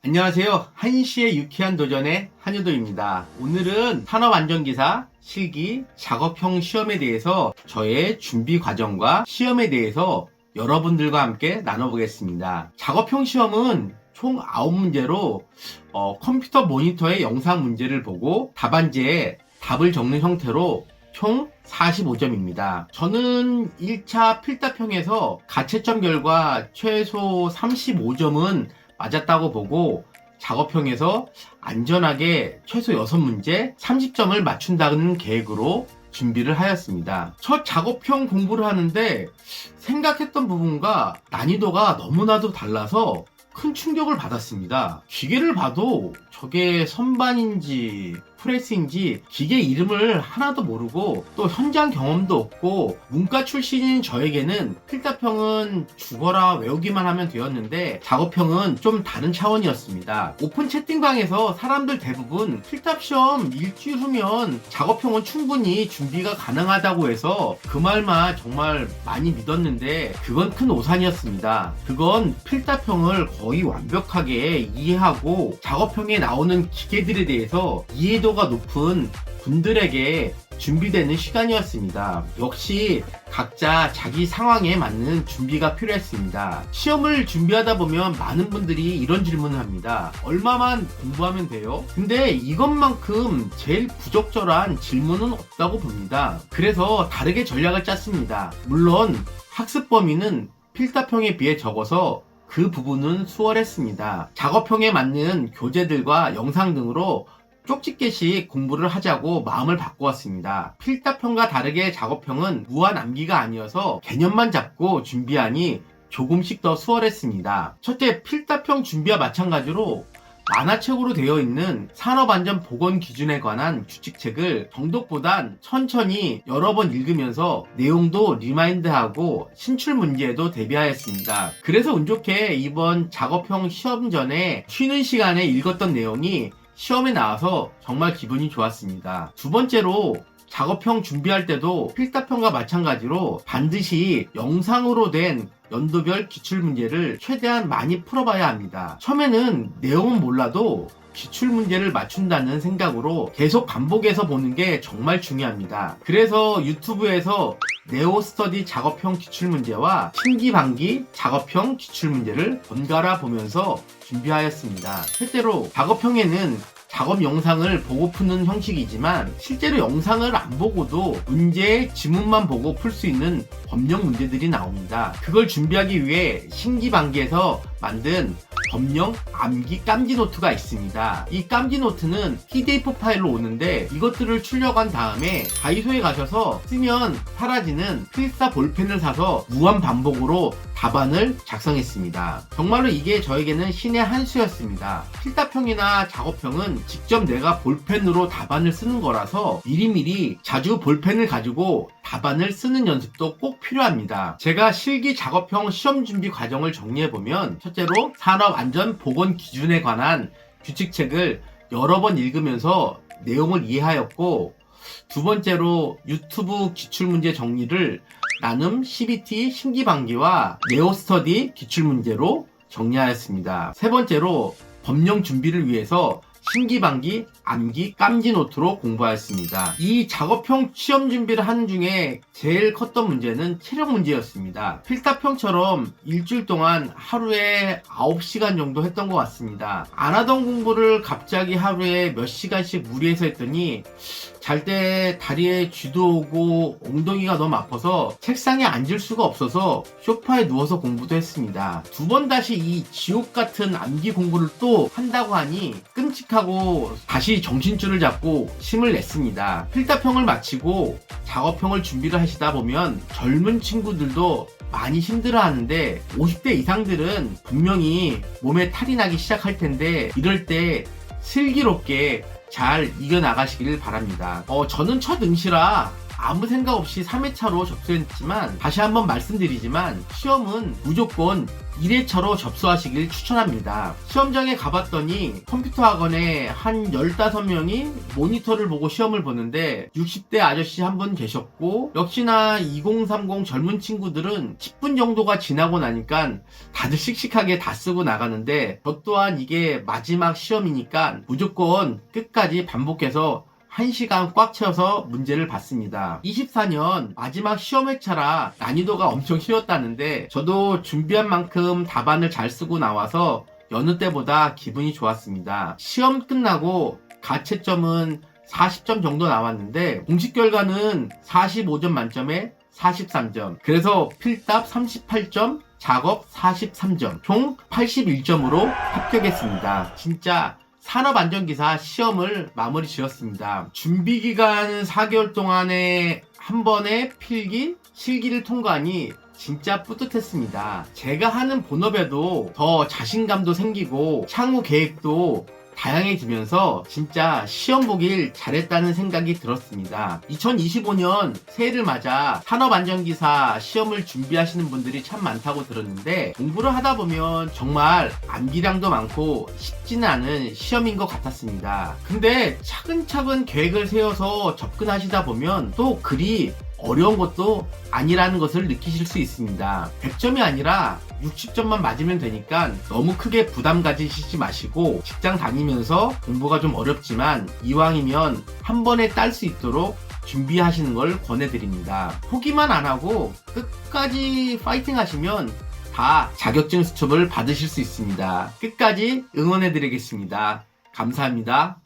안녕하세요. 한시의 유쾌한 도전의 한유도입니다. 오늘은 산업안전기사 실기 작업형 시험에 대해서 저의 준비 과정과 시험에 대해서 여러분들과 함께 나눠보겠습니다. 작업형 시험은 총 9문제로 컴퓨터 모니터의 영상 문제를 보고 답안지에 답을 적는 형태로 총 45점입니다. 저는 1차 필답형에서 가채점 결과 최소 35점은 맞았다고 보고 작업형에서 안전하게 최소 6문제 30점을 맞춘다는 계획으로 준비를 하였습니다. 첫 작업형 공부를 하는데 생각했던 부분과 난이도가 너무나도 달라서 큰 충격을 받았습니다. 기계를 봐도 저게 선반인지 프레스인지 기계 이름을 하나도 모르고 또 현장 경험도 없고 문과 출신인 저에게는 필답형은 죽어라 외우기만 하면 되었는데 작업형은 좀 다른 차원이었습니다. 오픈 채팅방에서 사람들 대부분 필답 시험 일주일 후면 작업형은 충분히 준비가 가능하다고 해서 그 말만 정말 많이 믿었는데 그건 큰 오산이었습니다. 그건 필답형을 거의 완벽하게 이해하고 작업형에 나오는 기계들에 대해서 이해도가 높은 분들에게 준비되는 시간이었습니다. 역시 각자 자기 상황에 맞는 준비가 필요했습니다. 시험을 준비하다 보면 많은 분들이 이런 질문을 합니다. 얼마만 공부하면 돼요? 근데 이것만큼 제일 부적절한 질문은 없다고 봅니다. 그래서 다르게 전략을 짰습니다. 물론 학습 범위는 필답형에 비해 적어서 그 부분은 수월했습니다. 작업형에 맞는 교재들과 영상 등으로 쪽집게씩 공부를 하자고 마음을 바꾸었습니다. 필답형과 다르게 작업형은 무한 암기가 아니어서 개념만 잡고 준비하니 조금씩 더 수월했습니다. 첫째, 필답형 준비와 마찬가지로 만화책으로 되어 있는 산업안전보건기준에 관한 규칙책을 정독보단 천천히 여러 번 읽으면서 내용도 리마인드하고 신출문제에도 대비하였습니다. 그래서 운 좋게 이번 작업형 시험 전에 쉬는 시간에 읽었던 내용이 시험에 나와서 정말 기분이 좋았습니다. 두 번째로 작업형 준비할 때도 필답형과 마찬가지로 반드시 영상으로 된 연도별 기출문제를 최대한 많이 풀어봐야 합니다. 처음에는 내용은 몰라도 기출문제를 맞춘다는 생각으로 계속 반복해서 보는 게 정말 중요합니다. 그래서 유튜브에서 네오스터디 작업형 기출문제와 신기반기 작업형 기출문제를 번갈아 보면서 준비하였습니다. 실제로 작업형에는 작업 영상을 보고 푸는 형식이지만 실제로 영상을 안 보고도 문제의 지문만 보고 풀 수 있는 법령 문제들이 나옵니다. 그걸 준비하기 위해 신기반기에서 만든 법령 암기 깜지 노트가 있습니다. 이 깜지 노트는 PDF 파일로 오는데 이것들을 출력한 다음에 다이소에 가셔서 쓰면 사라지는 필사 볼펜을 사서 무한 반복으로 답안을 작성했습니다. 정말로 이게 저에게는 신의 한 수였습니다. 필답형이나 작업형은 직접 내가 볼펜으로 답안을 쓰는 거라서 미리미리 자주 볼펜을 가지고 답안을 쓰는 연습도 꼭 필요합니다. 제가 실기 작업형 시험 준비 과정을 정리해보면 첫째로 산업안전보건기준에 관한 규칙책을 여러 번 읽으면서 내용을 이해하였고 두 번째로 유튜브 기출문제 정리를 나눔 CBT 신기반기와 네오스터디 기출문제로 정리하였습니다. 세 번째로 법령 준비를 위해서 신기반기 암기 깜지 노트로 공부하였습니다. 이 작업형 시험 준비를 하는 중에 제일 컸던 문제는 체력 문제였습니다. 필답형처럼 일주일 동안 하루에 9시간 정도 했던 것 같습니다. 안 하던 공부를 갑자기 하루에 몇 시간씩 무리해서 했더니 잘 때 다리에 쥐도 오고 엉덩이가 너무 아파서 책상에 앉을 수가 없어서 소파에 누워서 공부도 했습니다. 두 번 다시 이 지옥 같은 암기 공부를 또 한다고 하니 끔찍하고 다시 정신줄을 잡고 힘을 냈습니다. 필답형을 마치고 작업형을 준비를 하시다 보면 젊은 친구들도 많이 힘들어하는데 50대 이상들은 분명히 몸에 탈이 나기 시작할 텐데 이럴 때 슬기롭게 잘 이겨나가시길 바랍니다. 저는 첫 응시라 아무 생각 없이 3회차로 접수했지만 다시 한번 말씀드리지만 시험은 무조건 1회차로 접수하시길 추천합니다. 시험장에 가봤더니 컴퓨터 학원에 한 15명이 모니터를 보고 시험을 보는데 60대 아저씨 한 분 계셨고, 역시나 2030 젊은 친구들은 10분 정도가 지나고 나니까 다들 씩씩하게 다 쓰고 나가는데, 저 또한 이게 마지막 시험이니까 무조건 끝까지 반복해서 1시간 꽉 채워서 문제를 봤습니다. 24년 마지막 시험 회차라 난이도가 엄청 쉬웠다는데, 저도 준비한 만큼 답안을 잘 쓰고 나와서 여느 때보다 기분이 좋았습니다. 시험 끝나고 가채점은 40점 정도 나왔는데 공식 결과는 45점 만점에 43점. 그래서 필답 38점, 작업 43점, 총 81점으로 합격했습니다. 진짜 산업안전기사 시험을 마무리 지었습니다. 준비기간 4개월 동안에 한 번에 필기, 실기를 통과하니 진짜 뿌듯했습니다. 제가 하는 본업에도 더 자신감도 생기고 향후 계획도 다양해지면서 진짜 시험 보길 잘했다는 생각이 들었습니다. 2025년 새해를 맞아 산업안전기사 시험을 준비하시는 분들이 참 많다고 들었는데, 공부를 하다 보면 정말 암기량도 많고 쉽지는 않은 시험인 것 같았습니다. 근데 차근차근 계획을 세워서 접근하시다 보면 또 그리 어려운 것도 아니라는 것을 느끼실 수 있습니다. 100점이 아니라 60점만 맞으면 되니까 너무 크게 부담 가지시지 마시고, 직장 다니면서 공부가 좀 어렵지만 이왕이면 한 번에 딸 수 있도록 준비하시는 걸 권해드립니다. 포기만 안 하고 끝까지 파이팅 하시면 다 자격증 수첩을 받으실 수 있습니다. 끝까지 응원해드리겠습니다. 감사합니다.